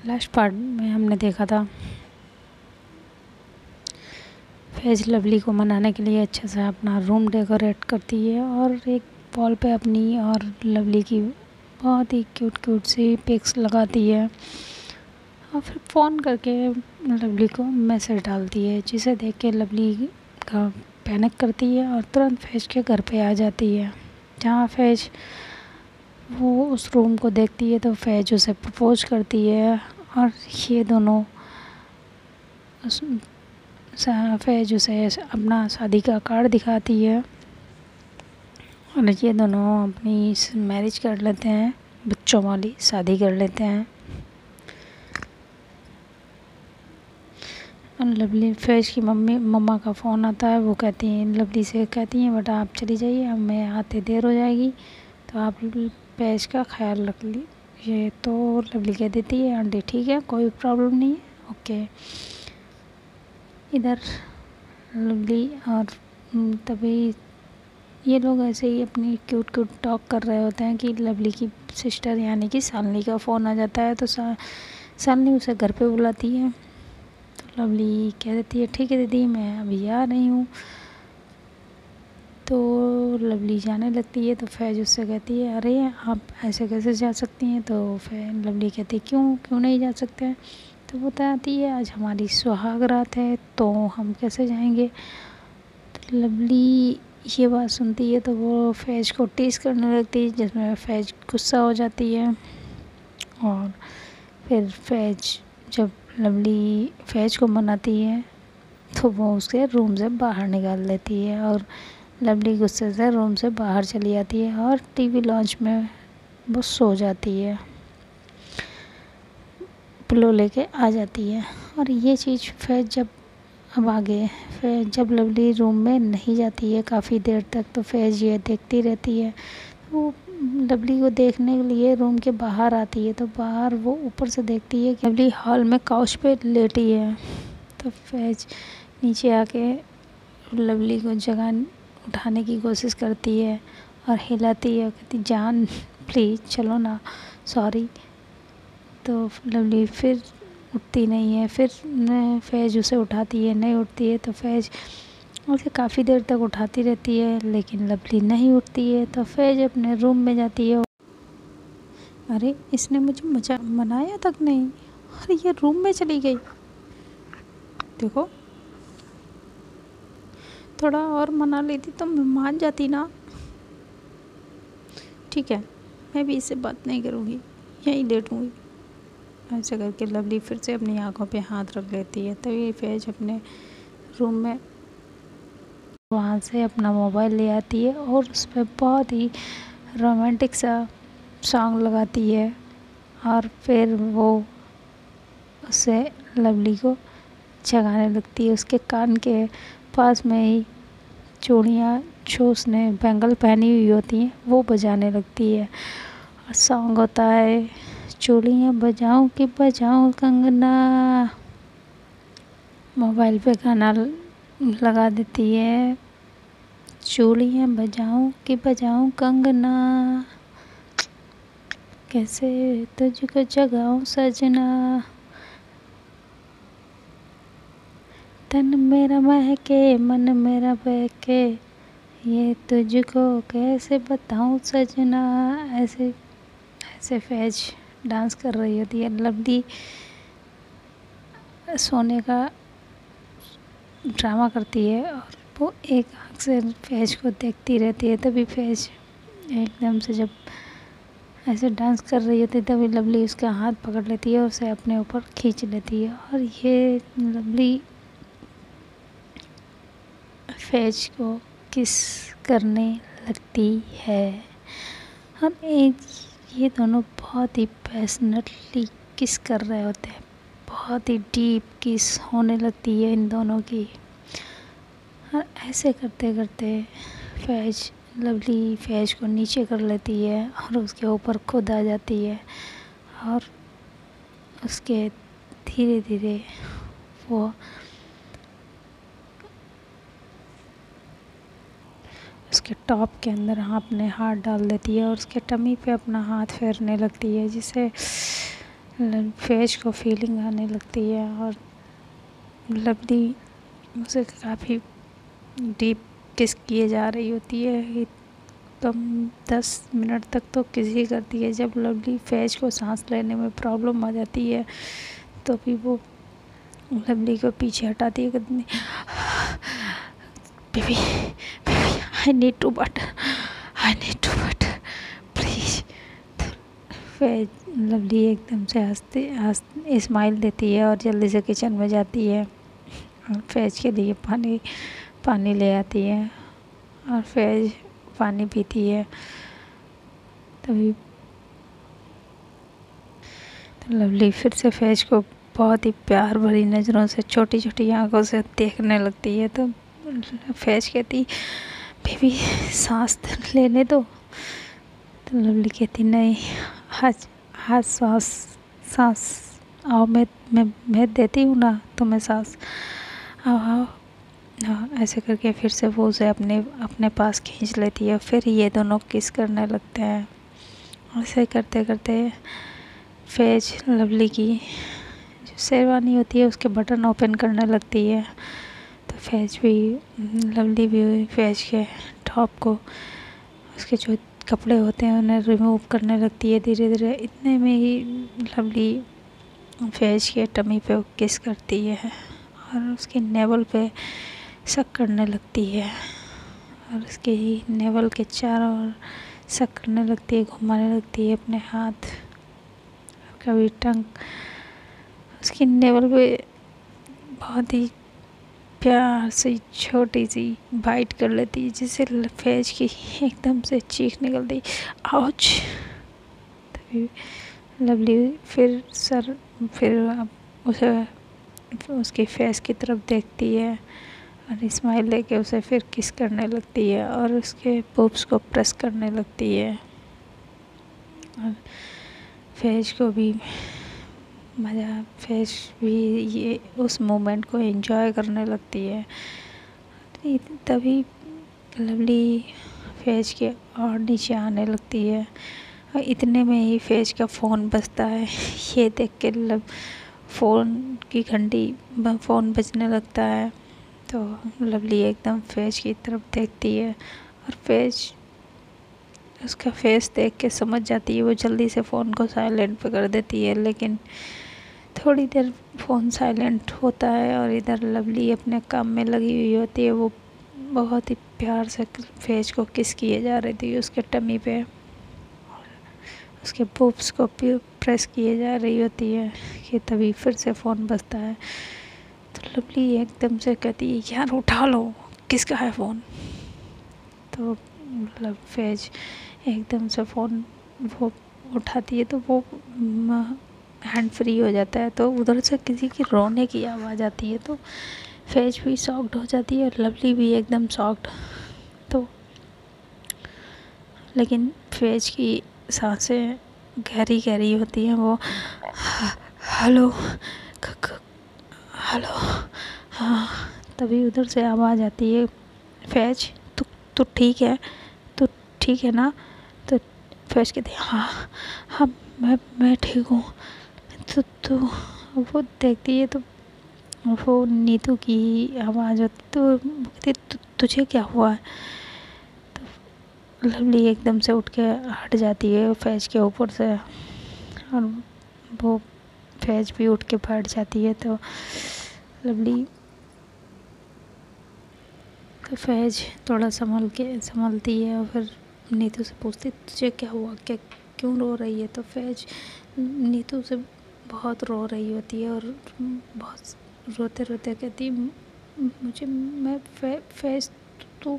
Last part में हमने देखा था फैज़ लवली को मनाने के लिए अच्छे से अपना रूम डेकोरेट करती है और एक वॉल पे अपनी और लवली की बहुत ही क्यूट क्यूट सी पिक्स लगाती है और फिर फ़ोन करके लवली को मैसेज डालती है, जिसे देख के लवली का पैनिक करती है और तुरंत फैज़ के घर पे आ जाती है। जहाँ फैज़ वो उस रूम को देखती है तो फैज़ उसे प्रपोज करती है और ये दोनों फैज़ उसे अपना शादी का कार्ड दिखाती है और ये दोनों अपनी मैरिज कर लेते हैं, बच्चों वाली शादी कर लेते हैं। लवली फैज़ की मम्मा का फ़ोन आता है। वो कहती हैं, लवली से कहती हैं, बेटा आप चली जाइए, अब मैं आते देर हो जाएगी तो आप फैज़ का ख्याल रख लीजिए। तो लवली कह देती है, आंटी ठीक है, कोई प्रॉब्लम नहीं है, ओके। इधर लवली और तभी ये लोग ऐसे ही अपनी क्यूट क्यूट टॉक कर रहे होते हैं कि लवली की सिस्टर यानी कि शालिनी का फ़ोन आ जाता है। तो शालिनी उसे घर पे बुलाती है। तो लवली कह देती है, ठीक है दीदी, मैं अभी आ रही हूँ। तो लवली जाने लगती है तो फैज़ उससे कहती है, अरे आप ऐसे कैसे जा सकती हैं। तो फिर लवली कहती है, क्यों नहीं जा सकते हैं। तो बताती है, आज हमारी सुहाग रात है तो हम कैसे जाएंगे। तो लवली ये बात सुनती है तो वो फैज़ को टीज़ करने लगती है, जिसमें फैज़ गुस्सा हो जाती है। और फिर फैज़ जब लवली फैज़ को मनाती है तो वो उसके रूम से बाहर निकाल देती है और लवली गुस्से से रूम से बाहर चली जाती है और टीवी लॉन्च में वो सो जाती है, पिलो लेके आ जाती है। और ये चीज़ फैज़ जब अब आगे फिर जब लवली रूम में नहीं जाती है काफ़ी देर तक तो फैज़ ये देखती रहती है। वो लवली को देखने के लिए रूम के बाहर आती है तो बाहर वो ऊपर से देखती है कि लवली हॉल में काउच पे लेटी है। तो फैज़ नीचे आके लवली को उठाने की कोशिश करती है और हिलाती है, कहती जान प्लीज़ चलो ना, सॉरी। तो लवली फिर उठती नहीं है। फिर फैज़ उसे उठाती है, नहीं उठती है तो फैज़ उसे काफ़ी देर तक उठाती रहती है लेकिन लवली नहीं उठती है। तो फैज़ अपने रूम में जाती है। अरे इसने मुझे मनाया तक नहीं, अरे ये रूम में चली गई। देखो थोड़ा और मना लेती तो मैं मान जाती ना। ठीक है, मैं भी इससे बात नहीं करूँगी, यहीं लेटूँगी। ऐसे करके लवली फिर से अपनी आँखों पे हाथ रख लेती है। तभी फैज़ अपने रूम में वहाँ से अपना मोबाइल ले आती है और उस पर बहुत ही रोमांटिक सा सॉन्ग लगाती है और फिर वो उससे लवली को जगाने लगती है। उसके कान के पास में ही चूड़ियाँ जो उसने बैंगल पहनी हुई होती हैं वो बजाने लगती है और सॉन्ग होता है, चूड़ियाँ बजाऊं कि बजाऊं कंगना। मोबाइल पे गाना लगा देती है, चूड़ियाँ बजाऊं कि बजाऊं कंगना, कैसे तुझको जगाऊं सजना, तन मेरा महके मन मेरा बहके, ये तुझको कैसे बताऊं सजना। ऐसे ऐसे फैज़ डांस कर रही होती है। लवली सोने का ड्रामा करती है और वो एक आँख से फैज़ को देखती रहती है। तभी फैज़ एकदम से जब ऐसे डांस कर रही होती है तभी लवली उसका हाथ पकड़ लेती है और उसे अपने ऊपर खींच लेती है और ये लवली फैज़ को किस करने लगती है और ये दोनों बहुत ही पैशनेटली किस कर रहे होते हैं। बहुत ही डीप किस होने लगती है इन दोनों की। और ऐसे करते करते लवली फैज़ को नीचे कर लेती है और उसके ऊपर खुद आ जाती है और उसके धीरे धीरे वो उसके टॉप के अंदर अपने हाथ डाल देती है और उसके टमी पे अपना हाथ फेरने लगती है, जिसे फैज को फीलिंग आने लगती है और लवली उसे काफ़ी डीप किस किए जा रही होती है। कम 10 मिनट तक तो किस ही करती है। जब लवली फैज को सांस लेने में प्रॉब्लम आ जाती है तो भी वो लवली को पीछे हटाती है, कहती baby baby I need to butter please. Faiz lovely एकदम से हंसते स्माइल देती है और जल्दी से किचन में जाती है और फैज के लिए पानी ले आती है और फैज पानी पीती है। तभी तो लवली फिर से फैज को बहुत ही प्यार भरी नज़रों से, छोटी छोटी आंखों से देखने लगती है। तो फैज कहती बेबी सांस लेने दो। तो लवली कहती नहीं, आज आज सांस आओ, मैं देती हूँ ना तुम्हें सांस, आओ आओ। हाँ, ऐसे करके फिर से वो उसे अपने पास खींच लेती है। फिर ये दोनों किस करने लगते हैं। ऐसे करते करते फैज लवली की जो शेरवानी होती है उसके बटन ओपन करने लगती है। तो लवली भी फैज के टॉप को, उसके जो कपड़े होते हैं उन्हें रिमूव करने लगती है धीरे धीरे। इतने में ही लवली फैज के टमी पे किस करती है और उसके नेवल पे शक करने लगती है और उसके ही नेवल के चारों ओर शक करने लगती है, घुमाने लगती है अपने हाथ। कभी टंग उसकी नेवल पे बहुत ही प्यार से छोटी सी बाइट कर लेती है, जिससे फैज की एकदम से चीख निकलती, आउच। तभी लवली फिर उसे उसकी फेस की तरफ देखती है और स्माइल लेके उसे फिर किस करने लगती है और उसके पुप्स को प्रेस करने लगती है और फैज को भी फैज भी ये उस मोमेंट को एंजॉय करने लगती है। तभी लवली फैज के और नीचे आने लगती है और इतने में ही फैज का फ़ोन बजता है। ये देख के फ़ोन की घंटी फ़ोन बजने लगता है तो लवली एकदम फैज की तरफ देखती है और फैज उसका फेस देख के समझ जाती है। वो जल्दी से फ़ोन को साइलेंट पे कर देती है, लेकिन थोड़ी देर फ़ोन साइलेंट होता है और इधर लवली अपने काम में लगी हुई होती है। वो बहुत ही प्यार से फैज को किस किए जा रही थी उसके टमी पे, उसके पुप्स को प्रेस किए जा रही होती है कि तभी फिर से फ़ोन बजता है। तो लवली एकदम से कहती है यार उठा लो, किसका है फ़ोन। तो मतलब फैज एकदम से फ़ोन वो उठाती है तो वो हैंड फ्री हो जाता है। तो उधर से किसी की रोने की आवाज़ आती है तो फैज भी शॉक्ड हो जाती है और लवली भी एकदम शॉक्ड। तो लेकिन फैज की सांसें गहरी गहरी होती हैं। वो हेलो हेलो हाँ। तभी उधर से आवाज़ आती है फैज तू ठीक है, तू ठीक है ना। तो फैज कहती है हाँ हाँ मैं ठीक हूँ। तो वो देखती है तो वो नीतू की आवाज़ होती तो कहती तुझे क्या हुआ है। तो लवली एकदम से उठ के हट जाती है फैज के ऊपर से और वो फैज भी उठ के बैठ जाती है। तो लवली तो फैज थोड़ा संभलती है और फिर नीतू से पूछती तुझे क्या हुआ, क्या क्यों रो रही है। तो फैज नीतू से बहुत रो रही होती है और बहुत रोते रोते कहती फैज तो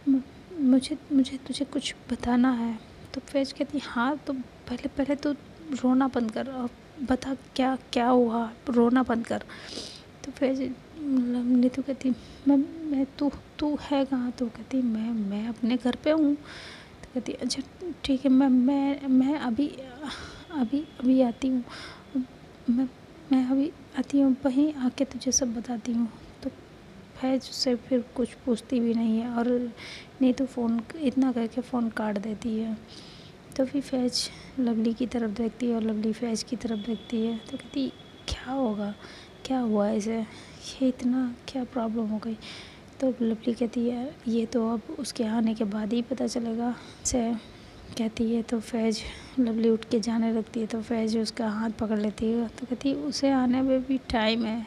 मुझे तुझे कुछ बताना है। तो फैज कहती हाँ तो पहले तो रोना बंद कर और बता क्या क्या हुआ, रोना बंद कर। तो फैज नीतू कहती मैं तू है कहाँ। तो कहती मैं अपने घर पे हूँ। तो कहती अच्छा ठीक है मैं अभी आती हूँ, मैं अभी आती हूँ, वहीं आके तुझे सब बताती हूँ। तो फैज से फिर कुछ पूछती भी नहीं है और नीतू फ़ोन इतना करके फ़ोन काट देती है। तो फिर फैज लवली की तरफ देखती है और लवली फैज की तरफ देखती है, तो कहती क्या होगा, क्या हुआ इसे, ये इतना क्या प्रॉब्लम हो गई। तो लवली कहती है ये तो अब उसके आने के बाद ही पता चलेगा से कहती है। तो फैज लवली उठ के जाने लगती है, तो फैज उसका हाथ पकड़ लेती है, तो कहती है उसे आने में भी टाइम है,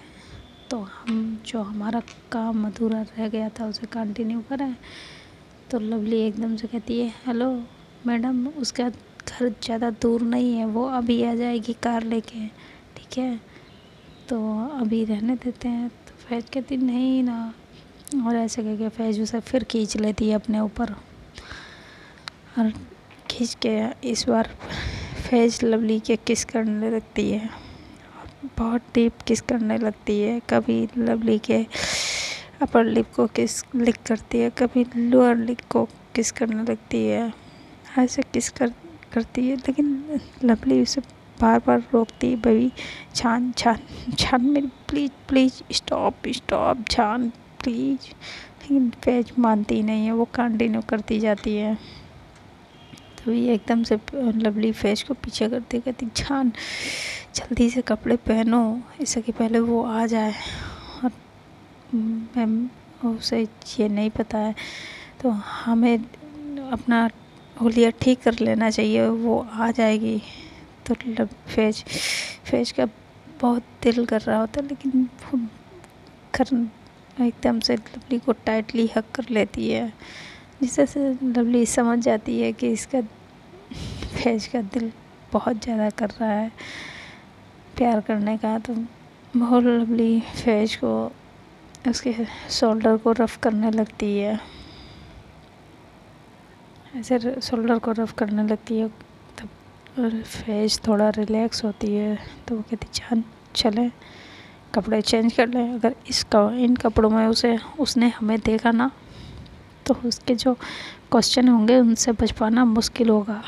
तो हम जो हमारा काम अधूरा रह गया था उसे कंटिन्यू करें। तो लवली एकदम से कहती है हेलो मैडम, उसका घर ज़्यादा दूर नहीं है, वो अभी आ जाएगी कार लेके, ठीक है, तो अभी रहने देते हैं। तो फैज कहती नहीं ना, और ऐसे कह के फैज उसे फिर खींच लेती है अपने ऊपर, और खींच के इस बार फैज लवली के किस करने लगती है, बहुत डीप किस करने लगती है। कभी लवली के अपर लिप को किस लिक करती है, कभी लोअर लिप को किस करने लगती है, ऐसे करती है। लेकिन लवली उसे बार बार रोकती है, बेबी छान छान छान मेरी, प्लीज़ प्लीज़ स्टॉप स्टॉप छान प्लीज़। लेकिन फैज मानती नहीं है, वो कंटिन्यू करती जाती है। तो ये एकदम से लवली फैज को पीछे करती कहती छान जल्दी से कपड़े पहनो, इससे कि पहले वो आ जाए। और मैम उसे ये नहीं पता है, तो हमें अपना हुलिया ठीक कर लेना चाहिए, वो आ जाएगी। तो फैज का बहुत दिल कर रहा होता, लेकिन वो एकदम से लवली को टाइटली हक कर लेती है, जिससे से लवली समझ जाती है कि इसका फैज का दिल बहुत ज़्यादा कर रहा है प्यार करने का। तो बहुत लवली फैज को उसके शोल्डर को रफ़ करने लगती है, ऐसे शोल्डर को रफ़ करने लगती है। तब फैज थोड़ा रिलैक्स होती है, तो वो कहती जान चले कपड़े चेंज कर लें। अगर इन कपड़ों में उसने हमें देखा ना, तो उसके जो क्वेश्चन होंगे उनसे बच पाना मुश्किल होगा,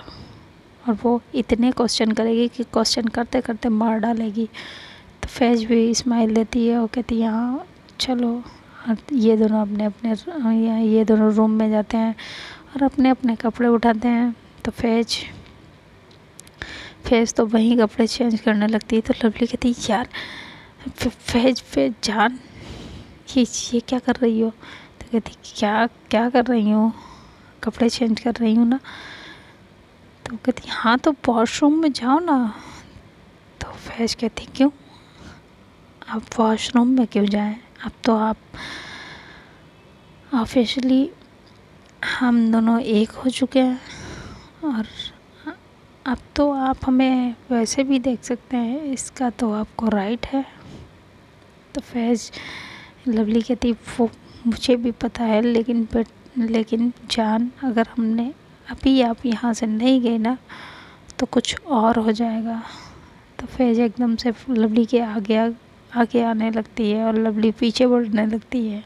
और वो इतने क्वेश्चन करेगी कि क्वेश्चन करते करते मार डालेगी। तो फैज भी स्माइल देती है और कहती है हाँ चलो। और ये दोनों अपने अपने ये दोनों रूम में जाते हैं और अपने अपने कपड़े उठाते हैं। तो फैज तो वहीं कपड़े चेंज करने लगती है। तो लवली कहती है यार फैज जान ये क्या कर रही हो। तो कहती क्या क्या कर रही हूँ, कपड़े चेंज कर रही हूँ ना। तो कहती हाँ तो वॉशरूम में जाओ ना। तो फैज कहती क्यों, आप वॉशरूम में क्यों जाएं, अब तो आप ऑफिशियली हम दोनों एक हो चुके हैं, और अब तो आप हमें वैसे भी देख सकते हैं, इसका तो आपको राइट है। तो फैज लवली कहती वो मुझे भी पता है, लेकिन जान अगर हमने अभी आप यहाँ से नहीं गए ना तो कुछ और हो जाएगा। तो फैज एकदम से लवली के आगे आने लगती है और लवली पीछे बढ़ने लगती है।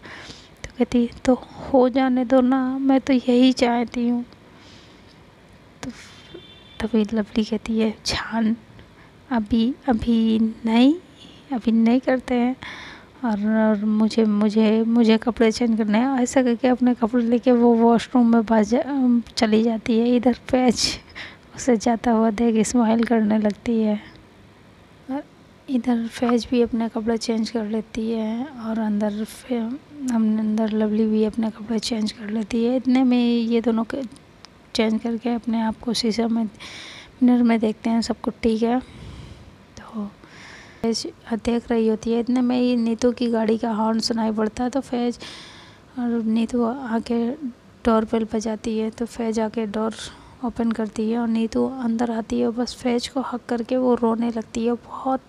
तो कहती तो हो जाने दो ना, मैं तो यही चाहती हूँ। तो तभी लवली कहती है छान अभी नहीं करते हैं, और मुझे कपड़े चेंज करने हैं। ऐसा करके अपने कपड़े लेके वो वॉशरूम में चली जाती है। इधर फैज उसे जाता हुआ देख स्माइल करने लगती है, और इधर फैज भी अपने कपड़े चेंज कर लेती है, और अंदर लवली भी अपने कपड़े चेंज कर लेती है। इतने में ये दोनों चेंज करके अपने आप को शीशे में मिरर में देखते हैं, सब कुछ ठीक है। तो फैज देख रही होती है, इतने में ही नीतू की गाड़ी का हॉर्न सुनाई पड़ता है। तो फैज और नीतू आके डोर बेल बजाती है। तो फैज आके डोर ओपन करती है और नीतू अंदर आती है, बस फैज को हक करके वो रोने लगती है, बहुत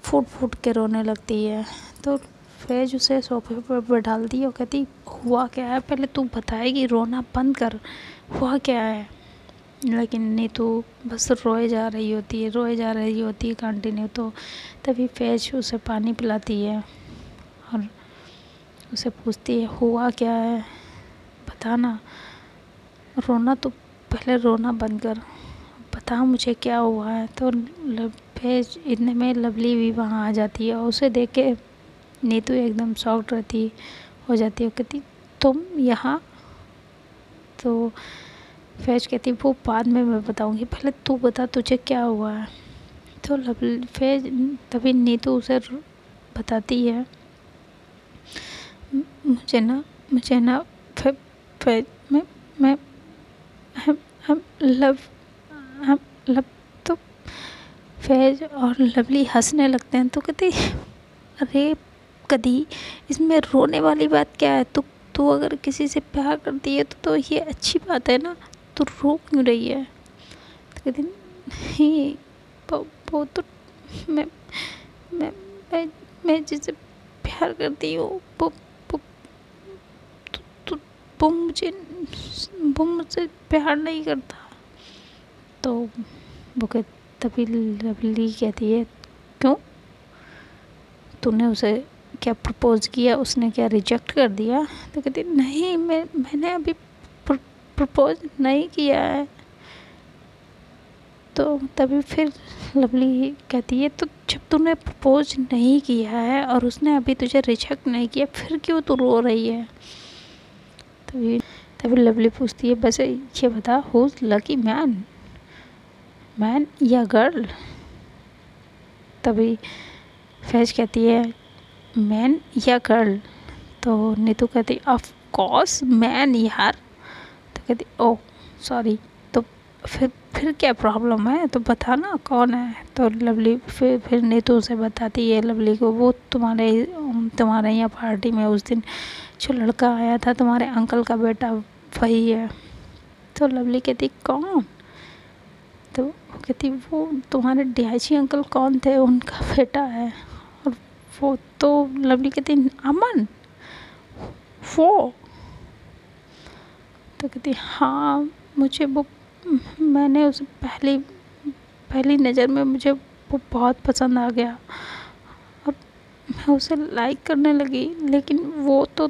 फूट के रोने लगती है। तो फैज उसे सोफे पर बैठालती है और कहती हुआ क्या है, पहले तू बताएगी, रोना बंद कर, हुआ क्या है। लेकिन नीतू बस रोए जा रही होती है कंटिन्यू। तो तभी फैज उसे पानी पिलाती है और उसे पूछती है हुआ क्या है, बताना, पहले रोना बंद कर, बता मुझे क्या हुआ है। तो फैज इतने में लवली भी वहाँ आ जाती है, और उसे देख के नीतू एकदम शॉक्ड हो जाती है, कहती तुम यहाँ। तो फैज कहती वो बाद में मैं बताऊंगी, पहले तू बता तुझे क्या हुआ है। तो फैज तभी नीतू उसे बताती है, मुझे ना फैज मैं हम लव हम लव तो फैज और लवली हंसने लगते हैं। तो कहती अरे कदी इसमें रोने वाली बात क्या है, तू अगर किसी से प्यार करती है तो ये अच्छी बात है ना, तू रो क्यों रही है। तो कहती नहीं वो तो मैं मैं मैं मैं जिससे प्यार करती हूँ वो तो वो मुझसे प्यार नहीं करता। तो वो तभी लवली कहती है क्यों, तूने उसे क्या प्रपोज किया, उसने क्या रिजेक्ट कर दिया। तो कहती नहीं मैंने अभी प्रपोज नहीं किया है। तो तभी फिर लवली कहती है तो जब तूने प्रपोज नहीं किया है और उसने अभी तुझे रिजेक्ट नहीं किया, फिर क्यों तू रो रही है। तभी तभी लवली पूछती है वैसे ये बता हु इज़ लकी मैन या गर्ल। तभी फैज कहती है मैन या गर्ल। तो नीतू कहती ऑफ कोर्स मैन यार। तो कहती ओह सॉरी, तो फिर क्या प्रॉब्लम है, तो बता ना कौन है। तो लवली फिर नीतू से बताती है लवली को, वो तुम्हारे यहाँ पार्टी में उस दिन जो लड़का आया था तुम्हारे अंकल का बेटा वही है। तो लवली कहती कौन। तो वो कहती वो तुम्हारे डैची अंकल कौन थे उनका बेटा है। और वो तो लवली कहती अमन वो। तो कहती हाँ मुझे वो, मैंने उसे पहली नज़र में मुझे वो बहुत पसंद आ गया और मैं उसे लाइक करने लगी, लेकिन वो तो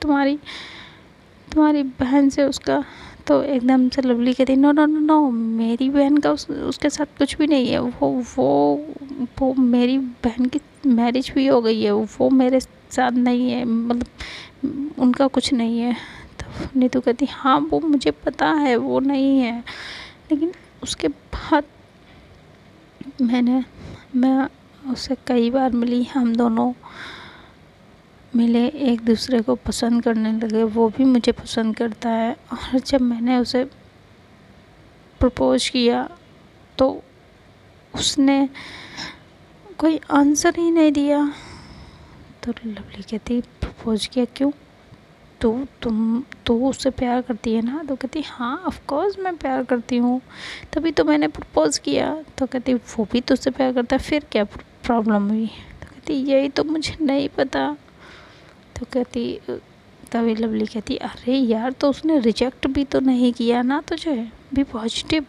तुम्हारी बहन से उसका। तो एकदम से लवली कहती नो नो नो नो, मेरी बहन का उसके साथ कुछ भी नहीं है। वो मेरी बहन की मैरिज भी हो गई है, वो मेरे साथ नहीं है, मतलब उनका कुछ नहीं है। तो नीतू कहती हाँ वो मुझे पता है वो नहीं है, लेकिन उसके बाद मैं उससे कई बार मिली, हम दोनों मिले, एक दूसरे को पसंद करने लगे, वो भी मुझे पसंद करता है। और जब मैंने उसे प्रपोज किया तो उसने कोई आंसर ही नहीं दिया। तो लवली कहती प्रपोज किया क्यों, तो उससे प्यार करती है ना। तो कहती हाँ ऑफ कोर्स मैं प्यार करती हूँ, तभी तो मैंने प्रपोज किया। तो कहती वो भी तुझसे प्यार करता है, फिर क्या प्रॉब्लम हुई। तो कहती यही तो मुझे नहीं पता। तो कहती तभी लवली कहती अरे यार तो उसने रिजेक्ट भी तो नहीं किया ना तुझे, भी पॉजिटिव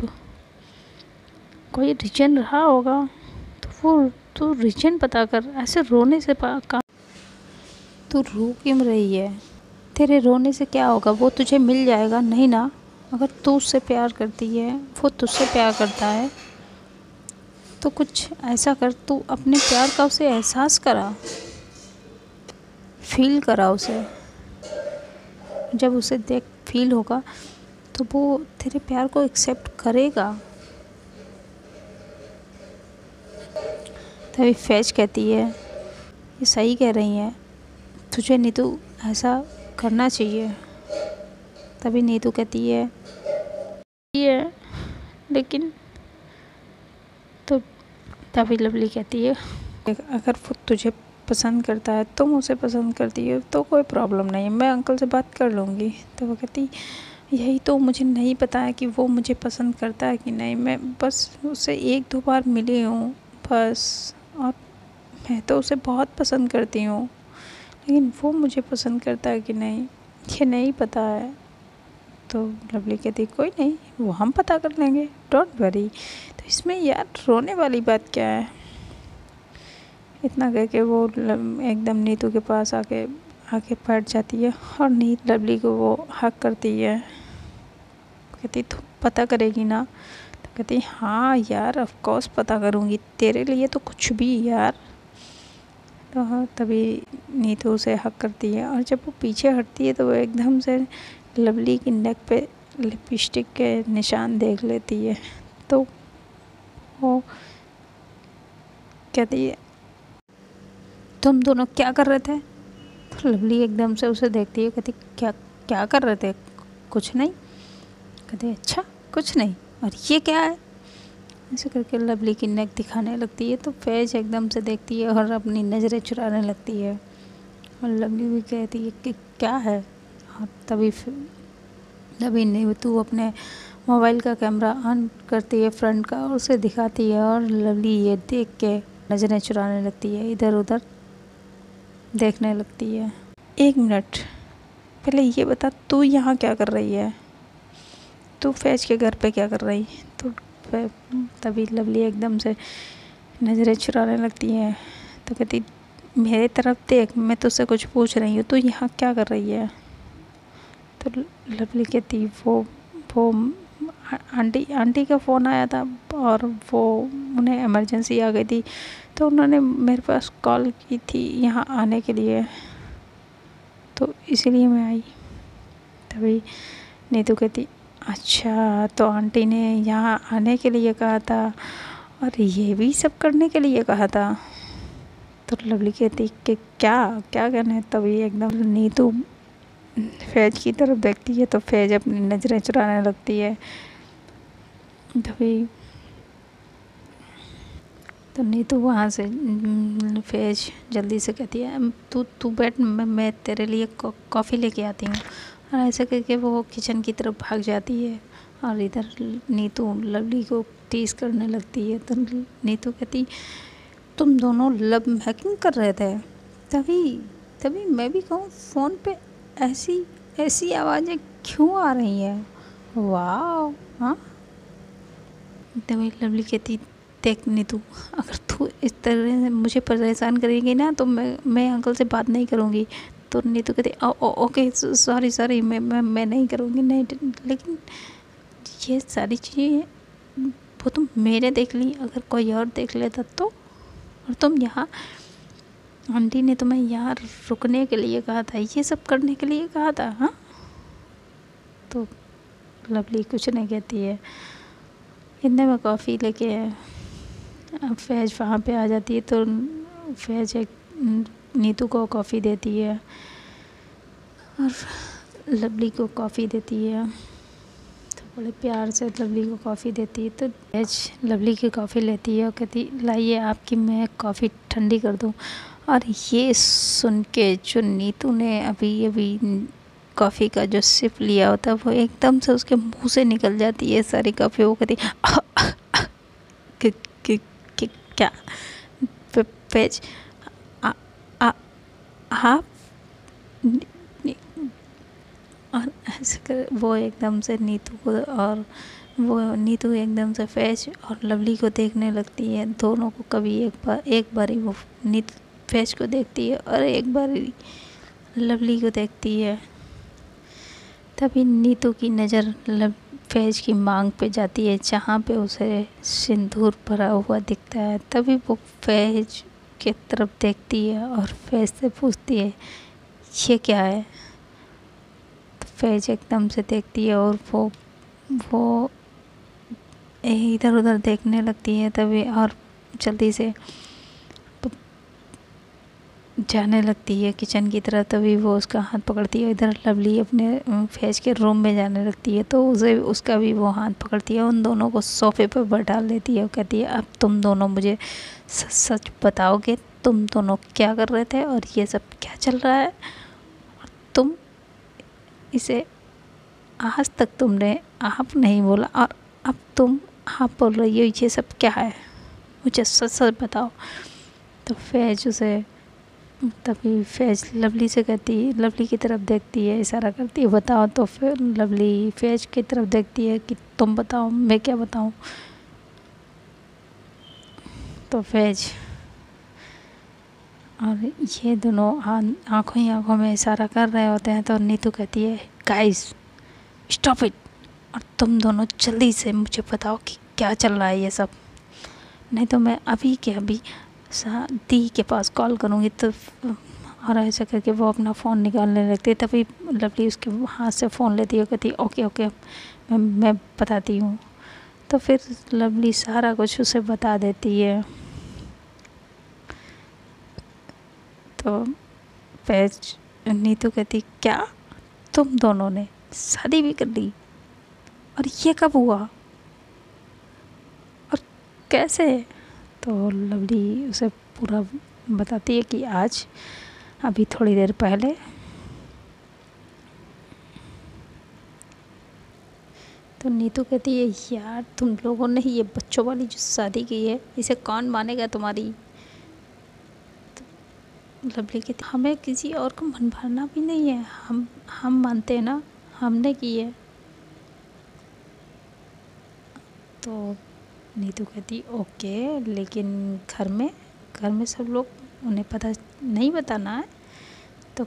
कोई रीजन रहा होगा, तो वो तू रीजन पता कर, ऐसे रोने से का तू रो क्यों रही है, तेरे रोने से क्या होगा, वो तुझे मिल जाएगा नहीं ना। अगर तू उससे प्यार करती है, वो तुझसे प्यार करता है, तो कुछ ऐसा कर, तू अपने प्यार का उसे एहसास करा, फील करा उसे। जब उसे देख फील होगा तो वो तेरे प्यार को एक्सेप्ट करेगा। तभी फैज कहती है ये सही कह रही हैं, तुझे नीतू ऐसा करना चाहिए। तभी नीतू कहती है ये लेकिन, तो तभी लवली कहती है अगर वो तुझे पसंद करता है, तुम उसे पसंद करती हो तो कोई प्रॉब्लम नहीं है, मैं अंकल से बात कर लूँगी। तो वो कहती यही तो मुझे नहीं पता है कि वो मुझे पसंद करता है कि नहीं, मैं बस उससे 1-2 बार मिली हूँ बस, और मैं तो उसे बहुत पसंद करती हूँ, लेकिन वो मुझे पसंद करता है कि नहीं ये नहीं पता है। तो लवली कहती कोई नहीं, वो हम पता कर लेंगे, डोंट वरी। तो इसमें यार रोने वाली बात क्या है। इतना कह के वो एकदम नीतू के पास आके बैठ जाती है और लवली को वो हक करती है। कहती तू पता करेगी ना। तो कहती हाँ यार ऑफ कोर्स पता करूँगी, तेरे लिए तो कुछ भी यार। तो हाँ तभी नीतू उसे हक करती है, और जब वो पीछे हटती है तो वो एकदम से लवली की नेक पे लिपस्टिक के निशान देख लेती है तो वो कहती है तुम दोनों क्या कर रहे थे। तो लवली एकदम से उसे देखती है, कहती क्या क्या कर रहे थे। कुछ नहीं। कहते अच्छा कुछ नहीं, और ये क्या है। ऐसे करके लवली की नेक दिखाने लगती है तो फैज एकदम से देखती है और अपनी नज़रें चुराने लगती है। और लवली भी कहती है कि क्या है। और तभी नीतू अपने मोबाइल का कैमरा ऑन करती है फ्रंट का और उसे दिखाती है। और लवली ये देख के नज़रें चुराने लगती है, इधर उधर देखने लगती है। 1 मिनट पहले ये बता, तू यहाँ क्या कर रही है, तू फैज के घर पे क्या कर रही। तो तभी लवली एकदम से नज़रें चुराने लगती है तो कहती मेरे तरफ देख, मैं तुझसे कुछ पूछ रही हूँ, तू यहाँ क्या कर रही है। तो लवली कहती वो आंटी का फ़ोन आया था और वो उन्हें इमरजेंसी आ गई थी तो उन्होंने मेरे पास कॉल की थी यहाँ आने के लिए, तो इसीलिए मैं आई। तभी नीतू कहती अच्छा, तो आंटी ने यहाँ आने के लिए कहा था और ये भी सब करने के लिए कहा था। तो लवली कहती कि क्या क्या कहना है। तभी एकदम नीतू फैज की तरफ देखती है तो फैज अपनी नज़रें चुराने लगती है। तभी तो नीतू वहाँ से फैज जल्दी से कहती है तू बैठ, मैं तेरे लिए कॉफ़ी लेके आती हूँ। और ऐसे करके वो किचन की तरफ भाग जाती है और इधर नीतू लवली को टीज करने लगती है। तो नीतू कहती तुम दोनों लव हैकिंग कर रहे थे, तभी मैं भी कहूँ फ़ोन पे ऐसी आवाज़ें क्यों आ रही हैं। वाह हाँ। तभी लवली कहती देख नीतू, अगर तू इस तरह से मुझे परेशान करेगी ना तो मैं अंकल से बात नहीं करूँगी। तो नीतू कहती ओके सॉरी मैं नहीं करूँगी। नहीं, लेकिन ये सारी चीज़ें वो तुम मेरे देख ली, अगर कोई और देख लेता तो। और तुम यहाँ, आंटी ने तुम्हें यहाँ रुकने के लिए कहा था, ये सब करने के लिए कहा था। हाँ। तो लवली कुछ नहीं कहती है। इतने में कॉफ़ी लेके फैज वहाँ पे आ जाती है तो फैज एक नीतू को कॉफ़ी देती है और लवली को कॉफ़ी देती है। तो बड़े प्यार से लवली को कॉफ़ी देती है तो फैज लवली की कॉफ़ी लेती है और कहती लाइए आपकी मैं कॉफ़ी ठंडी कर दूँ। और ये सुन के जो नीतू ने अभी कॉफ़ी का जो सिप लिया होता है वो एकदम से उसके मुंह से निकल जाती है सारी कॉफ़ी। वो कहती क्या पेज आप। और ऐसे कर वो एकदम से नीतू को, और वो नीतू एकदम से फैज और लवली को देखने लगती है। दोनों को कभी एक बारी वो नीतू फैज को देखती है और एक बारी लवली को देखती है। तभी नीतू की नज़र फैज की मांग पे जाती है जहाँ पे उसे सिंदूर भरा हुआ दिखता है। तभी वो फैज की तरफ देखती है और फैज से पूछती है ये क्या है। तो फैज एकदम से देखती है और वो इधर उधर देखने लगती है। तभी और जल्दी से जाने लगती है किचन की तरफ। तभी वो उसका हाथ पकड़ती है। इधर लवली अपने फैज के रूम में जाने लगती है तो उसे उसका भी वो हाथ पकड़ती है, उन दोनों को सोफ़े पर बैठा लेती है और कहती है अब तुम दोनों मुझे सच बताओगे, तुम दोनों क्या कर रहे थे और ये सब क्या चल रहा है। और तुम इसे आज तक तुमने आप नहीं बोला और अब तुम आप बोल रही हो, ये सब क्या है, मुझे सच बताओ। तो फैज उसे तभी फैज लवली से कहती, लवली की तरफ देखती है, इशारा करती है बताओ। तो फिर लवली फैज की तरफ देखती है कि तुम बताओ, मैं क्या बताऊं। तो फैज और ये दोनों आंखों ही आंखों में इशारा कर रहे होते हैं। तो नीतू कहती है गाइस स्टॉप इट, और तुम दोनों जल्दी से मुझे बताओ कि क्या चल रहा है ये सब, नहीं तो मैं अभी के अभी दी के पास कॉल करूँगी तो और ऐसा करके वो अपना फ़ोन निकालने लगती है। तभी लवली उसके हाथ से फ़ोन लेती है, कहती ओके ओके मैं बताती हूँ। तो फिर लवली सारा कुछ उसे बता देती है। तो फैज नीतू कहती क्या तुम दोनों ने शादी भी कर ली, और ये कब हुआ और कैसे? तो लवली उसे पूरा बताती है कि आज अभी थोड़ी देर पहले। तो नीतू कहती है यार तुम लोगों ने ये बच्चों वाली जो शादी की है इसे कौन मानेगा तुम्हारी? तो लवली कहती हमें किसी और को मन भरना भी नहीं है, हम मानते हैं ना, हमने की है। तो नीतू कहती ओके, लेकिन घर में सब लोग उन्हें पता नहीं बताना है? तो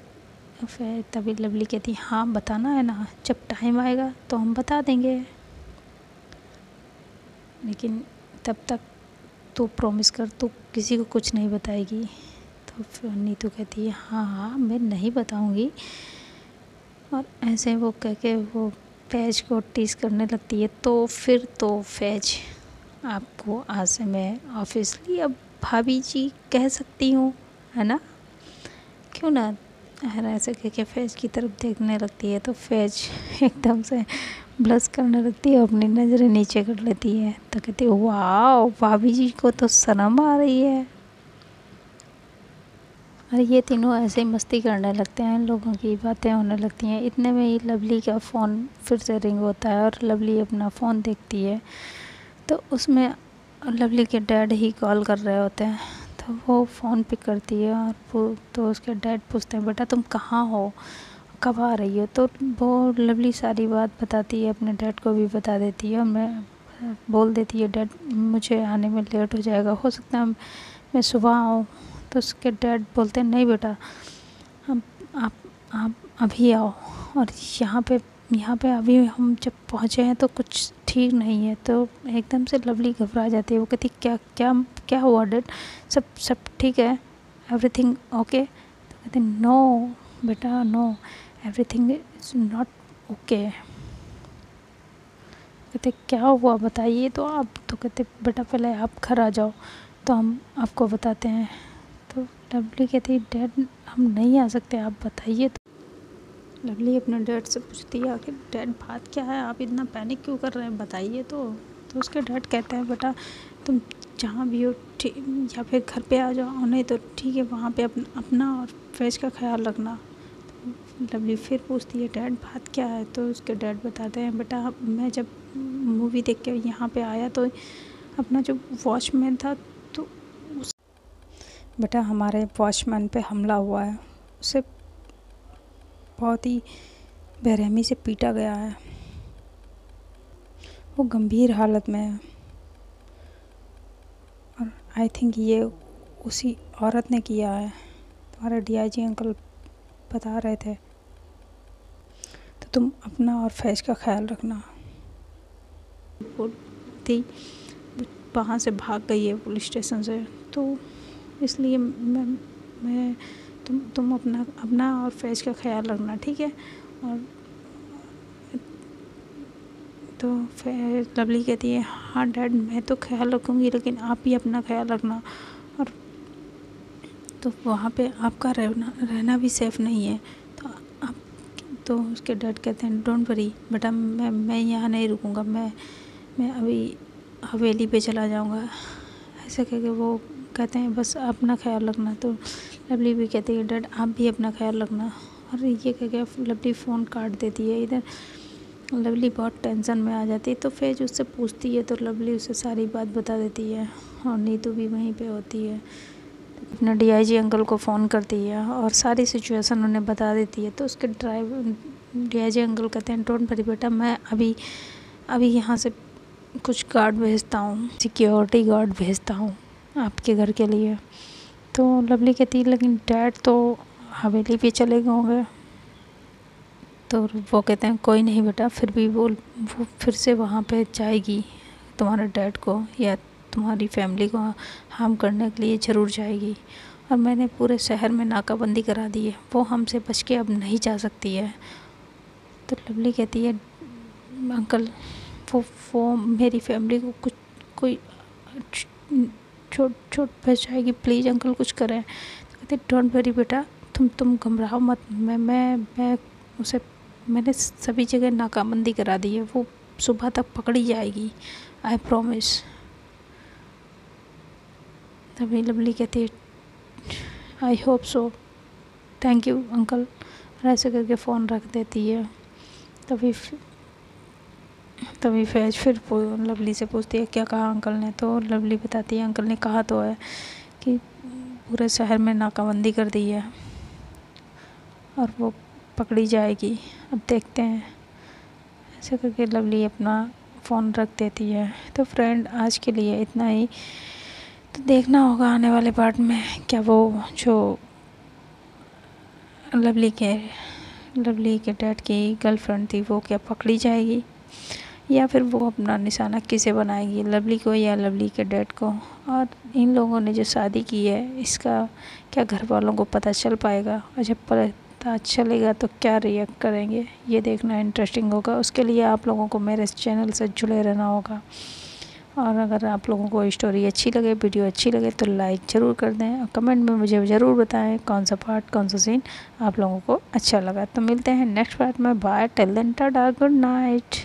फिर तभी लवली कहती हाँ बताना है ना, जब टाइम आएगा तो हम बता देंगे, लेकिन तब तक तू प्रॉमिस कर तू किसी को कुछ नहीं बताएगी। तो फिर नीतू कहती है हाँ हाँ मैं नहीं बताऊंगी। और ऐसे वो कह के वो फैज को टीज़ करने लगती है। तो फिर तो फैज आपको आज से मैं ऑफिशियली अब भाभी जी कह सकती हूँ, है ना? क्यों ना? ऐसे कह के फैज की तरफ देखने लगती है। तो फैज एकदम से ब्लश करने लगती है, अपनी नज़रें नीचे कर लेती है। तो कहती है वाह भाभी जी को तो शर्म आ रही है। और ये तीनों ऐसे ही मस्ती करने लगते हैं, इन लोगों की बातें होने लगती हैं। इतने में ही लवली का फ़ोन फिर से रिंग होता है और लवली अपना फ़ोन देखती है। तो उसमें लवली के डैड ही कॉल कर रहे होते हैं। तो वो फ़ोन पिक करती है और वो तो उसके डैड पूछते हैं बेटा तुम कहाँ हो, कब आ रही हो? तो वो लवली सारी बात बताती है, अपने डैड को भी बता देती है। और मैं बोल देती है डैड मुझे आने में लेट हो जाएगा, हो सकता है मैं सुबह आऊँ। तो उसके डैड बोलते हैं नहीं बेटा हम आप अभी आओ, और यहाँ पे अभी हम जब पहुँचे हैं तो कुछ ठीक नहीं है। तो एकदम से लवली घबरा जाती है। वो कहती क्या क्या क्या हुआ डैड, सब ठीक है, एवरीथिंग ओके? तो कहते नो बेटा no, everything is not okay. कहते क्या हुआ बताइए तो आप। तो कहते बेटा पहले आप घर आ जाओ तो हम आपको बताते हैं। तो लवली कहती डैड हम नहीं आ सकते, आप बताइए। तो लवली अपने डैड से पूछती है आखिर डैड बात क्या है, आप इतना पैनिक क्यों कर रहे हैं, बताइए तो। तो उसके डैड कहते हैं बेटा तुम जहाँ भी हो ठीक, या फिर घर पे आ जाओ, नहीं तो ठीक है वहाँ पे अपना और फैज का ख्याल रखना। तो लवली फिर पूछती है डैड बात क्या है? तो उसके डैड बताते हैं बेटा मैं जब मूवी देख के यहाँ पे आया तो अपना जो वॉचमैन था तो बेटा हमारे वॉचमैन पे हमला हुआ है, उसे बहुत ही बेरहमी से पीटा गया है, वो गंभीर हालत में है। और आई थिंक ये उसी औरत ने किया है, तुम्हारे डीआईजी अंकल बता रहे थे। तो तुम अपना और फैज का ख्याल रखना। वो थी वहाँ से भाग गई है पुलिस स्टेशन से, तो इसलिए मैं तुम अपना और फैज का ख्याल रखना, ठीक है? और तो फिर लवली कहती है हाँ डैड मैं तो ख्याल रखूँगी, लेकिन आप भी अपना ख्याल रखना। और तो वहाँ पे आपका रहना भी सेफ़ नहीं है। तो आप तो उसके डैड कहते हैं डोंट वरी बेटा, मैं यहाँ नहीं रुकूँगा, मैं अभी हवेली पे चला जाऊँगा। ऐसे कह के वो कहते हैं बस अपना ख्याल रखना। तो लवली भी कहती है डैड आप भी अपना ख्याल रखना। और ये कह के लवली फ़ोन काट देती है। इधर लवली बहुत टेंशन में आ जाती है। तो फैज उससे पूछती है तो लवली उसे सारी बात बता देती है, और नीतू भी वहीं पे होती है। अपने डीआईजी अंकल को फ़ोन करती है और सारी सिचुएशन उन्हें बता देती है। तो उसके डीआईजी अंकल कहते हैं डोंट वरी बेटा, मैं अभी यहाँ से कुछ गार्ड भेजता हूँ, सिक्योरिटी गार्ड भेजता हूँ आपके घर के लिए। तो लवली कहती है लेकिन डैड तो हवेली पे चले गए होंगे। तो वो कहते हैं कोई नहीं बेटा, फिर भी वो फिर से वहाँ पे जाएगी, तुम्हारे डैड को या तुम्हारी फैमिली को हार्म करने के लिए ज़रूर जाएगी। और मैंने पूरे शहर में नाकाबंदी करा दी है, वो हमसे बच के अब नहीं जा सकती है। तो लवली कहती है अंकल वो मेरी फैमिली को कुछ कोई चोट पहुँच जाएगी, प्लीज़ अंकल कुछ करें। तो कहते डोंट वरी बेटा, तुम घबराओ मत, मैं उसे मैंने सभी जगह नाकाबंदी करा दी है, वो सुबह तक पकड़ी जाएगी, आई प्रॉमिस। तभी लवली कहती है I hope so, thank you uncle, और ऐसे करके फ़ोन रख देती है। तभी फैज फिर लवली से पूछती है क्या कहा अंकल ने। तो लवली बताती है अंकल ने कहा तो है कि पूरे शहर में नाकाबंदी कर दी है और वो पकड़ी जाएगी, अब देखते हैं। ऐसे करके लवली अपना फ़ोन रख देती है। तो फ्रेंड आज के लिए इतना ही। तो देखना होगा आने वाले पार्ट में क्या वो जो लवली के डैड की गर्लफ्रेंड थी वो क्या पकड़ी जाएगी, या फिर वो अपना निशाना किसे बनाएगी, लवली को या लवली के डैड को। और इन लोगों ने जो शादी की है इसका क्या घर वालों को पता चल पाएगा, और जब पता चलेगा तो क्या रिएक्ट करेंगे, ये देखना इंटरेस्टिंग होगा। उसके लिए आप लोगों को मेरे चैनल से जुड़े रहना होगा। और अगर आप लोगों को स्टोरी अच्छी लगे, वीडियो अच्छी लगे तो लाइक ज़रूर कर दें, और कमेंट में मुझे ज़रूर बताएं कौन सा पार्ट, कौन सा सीन आप लोगों को अच्छा लगा। तो मिलते हैं नेक्स्ट पार्ट में। Bye, till then tata, good night.